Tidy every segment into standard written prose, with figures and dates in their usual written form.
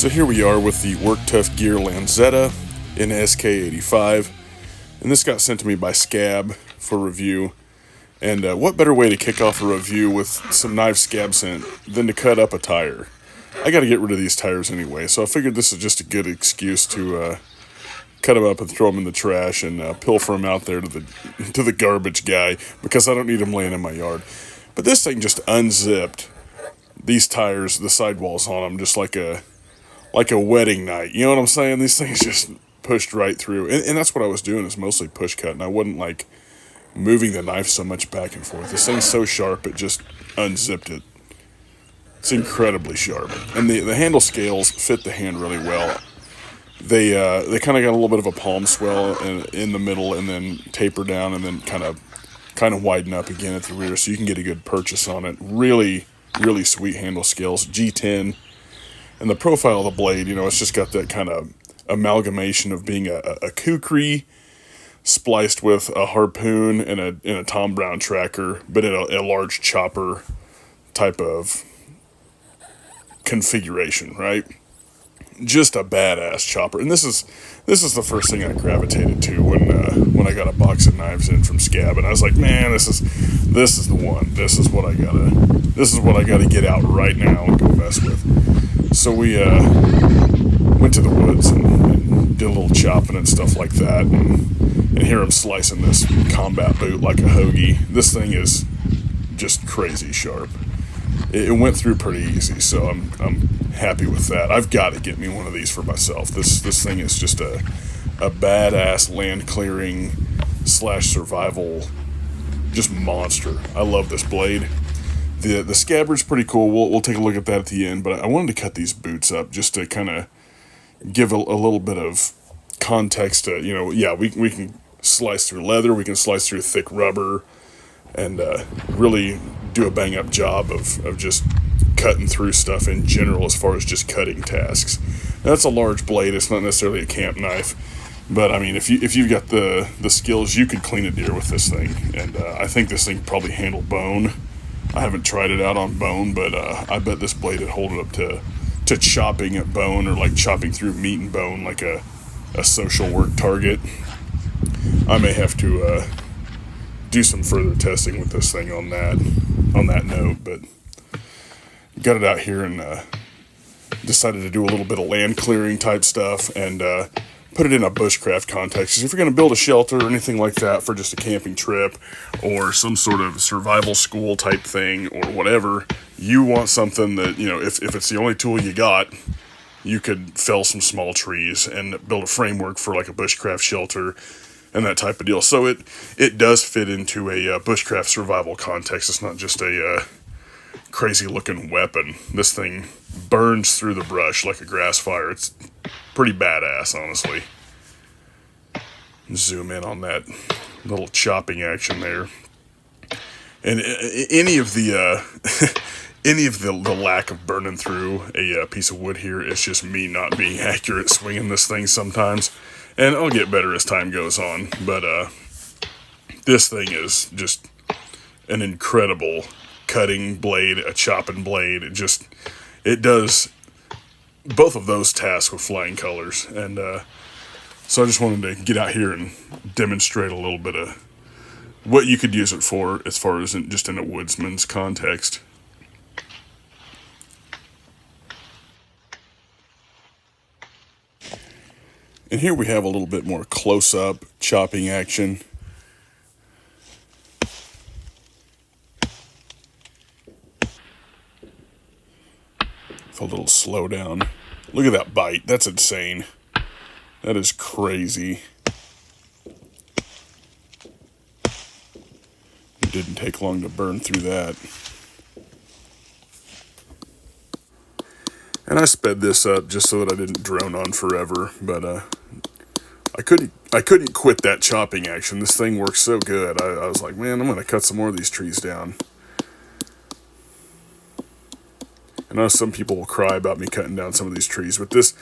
So here we are with the Tuff Gear Lanzeta in SK85, and this got sent to me by Scab for review. And what better way to kick off a review with some knife Scab sent than to cut up a tire? I got to get rid of these tires anyway, so I figured this is just a good excuse to cut them up and throw them in the trash and pilfer them out there to the garbage guy, because I don't need them laying in my yard. But this thing just unzipped these tires, the sidewalls on them, just like a wedding night. You know what I'm saying? These things just pushed right through. And that's what I was doing, is mostly push cut. And I wasn't like moving the knife so much back and forth. This thing's so sharp, it just unzipped it. It's incredibly sharp. And the handle scales fit the hand really well. They kind of got a little bit of a palm swell in the middle, and then taper down, and then kind of widen up again at the rear, so you can get a good purchase on it. Really, really sweet handle scales. G10. And the profile of the blade, it's just got that kind of amalgamation of being a kukri spliced with a harpoon and a Tom Brown tracker, but in a large chopper type of configuration, right? Just a badass chopper. And this is the first thing I gravitated to when I got a box of knives in from Scab, and I was like, man, this is the one. This is what I gotta get out right now and go mess with. So we went to the woods and did a little chopping and stuff like that, and here I'm slicing this combat boot like a hoagie. This thing is just crazy sharp. It went through pretty easy, so I'm happy with that. I've got to get me one of these for myself. This thing is just a badass land clearing / survival just monster. I love this blade. The Scabbard's pretty cool. We'll take a look at that at the end, but I wanted to cut these boots up just to kind of give a little bit of context to, we can slice through leather, we can slice through thick rubber, and really do a bang-up job of just cutting through stuff in general as far as just cutting tasks. Now, that's a large blade. It's not necessarily a camp knife, but I mean, if you've got the skills, you could clean a deer with this thing, and I think this thing probably handle bone. I haven't tried it out on bone, but I bet this blade would hold it up to chopping at bone, or like chopping through meat and bone like a social work target. I may have to do some further testing with this thing on that note, but got it out here and decided to do a little bit of land clearing type stuff and put it in a bushcraft context. Because if you're going to build a shelter or anything like that for just a camping trip or some sort of survival school type thing or whatever, you want something that, if it's the only tool you got, you could fell some small trees and build a framework for like a bushcraft shelter and that type of deal. So it does fit into a bushcraft survival context. It's not just a crazy looking weapon. This thing burns through the brush like a grass fire. It's pretty badass, honestly. Zoom in on that little chopping action there. And any of the lack of burning through a piece of wood here is just me not being accurate swinging this thing sometimes. And I'll get better as time goes on. But this thing is just an incredible cutting blade, a chopping blade. It does both of those tasks with flying colors. And so I just wanted to get out here and demonstrate a little bit of what you could use it for as far as just in a woodsman's context. And here we have a little bit more close-up chopping action. With a little slowdown. Look at that bite. That's insane. That is crazy. It didn't take long to burn through that. And I sped this up just so that I didn't drone on forever, but I couldn't quit that chopping action. This thing works so good. I was like, man, I'm going to cut some more of these trees down. I know some people will cry about me cutting down some of these trees, but this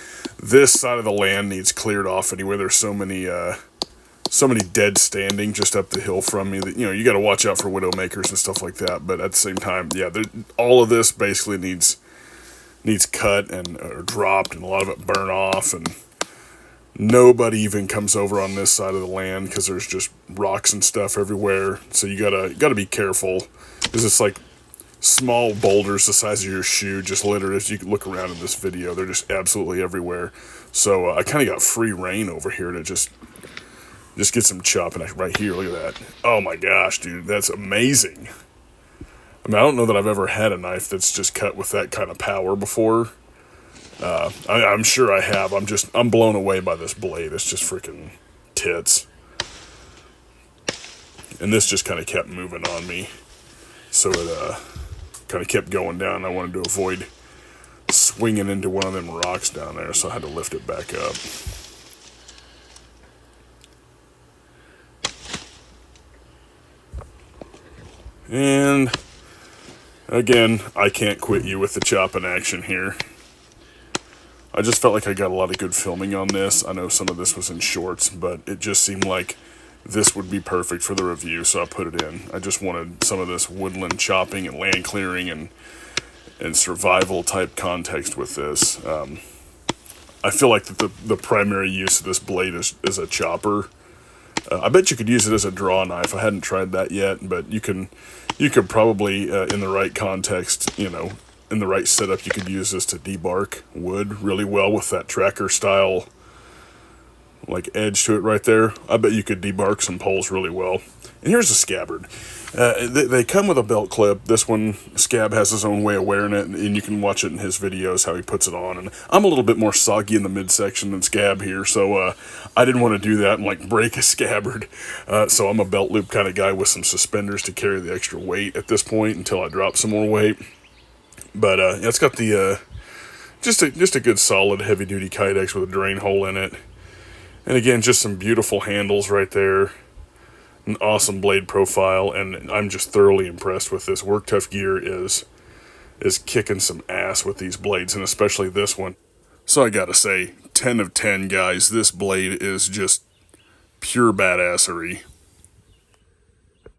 side of the land needs cleared off anyway. There's so many dead standing just up the hill from me that, you got to watch out for widowmakers and stuff like that. But at the same time, yeah, all of this basically needs needs cut and or dropped, and a lot of it burn off, and nobody even comes over on this side of the land because there's just rocks and stuff everywhere. So you gotta be careful. Because it's like small boulders the size of your shoe just littered. As you can look around in this video, they're just absolutely everywhere. So I kind of got free reign over here to just get some chopping right here. Look at that. Oh my gosh, dude, that's amazing. I mean, I don't know that I've ever had a knife that's just cut with that kind of power before. I'm sure I have. I'm blown away by this blade. It's just freaking tits. And this just kind of kept moving on me. So it kind of kept going down. I wanted to avoid swinging into one of them rocks down there, so I had to lift it back up. And again, I can't quit you with the chopping action here. I just felt like I got a lot of good filming on this. I know some of this was in shorts, but it just seemed like this would be perfect for the review, so I put it in. I just wanted some of this woodland chopping and land clearing and survival type context with this. I feel like that the primary use of this blade is a chopper. I bet you could use it as a draw knife. I hadn't tried that yet, but you could probably, in the right context, you know, in the right setup, you could use this to debark wood really well with that tracker style like edge to it right there. I bet you could debark some poles really well. And here's a scabbard. They come with a belt clip. This one, Scab has his own way of wearing it, and you can watch it in his videos how he puts it on. And I'm a little bit more soggy in the midsection than Scab here, so I didn't want to do that and like break a scabbard. So I'm a belt loop kind of guy with some suspenders to carry the extra weight at this point until I drop some more weight. But yeah, it's got the just a good solid heavy duty Kydex with a drain hole in it. And again, just some beautiful handles right there. An awesome blade profile, and I'm just thoroughly impressed with this. Work Tuff Gear is kicking some ass with these blades, and especially this one. So I gotta say, 10 of 10, guys. This blade is just pure badassery.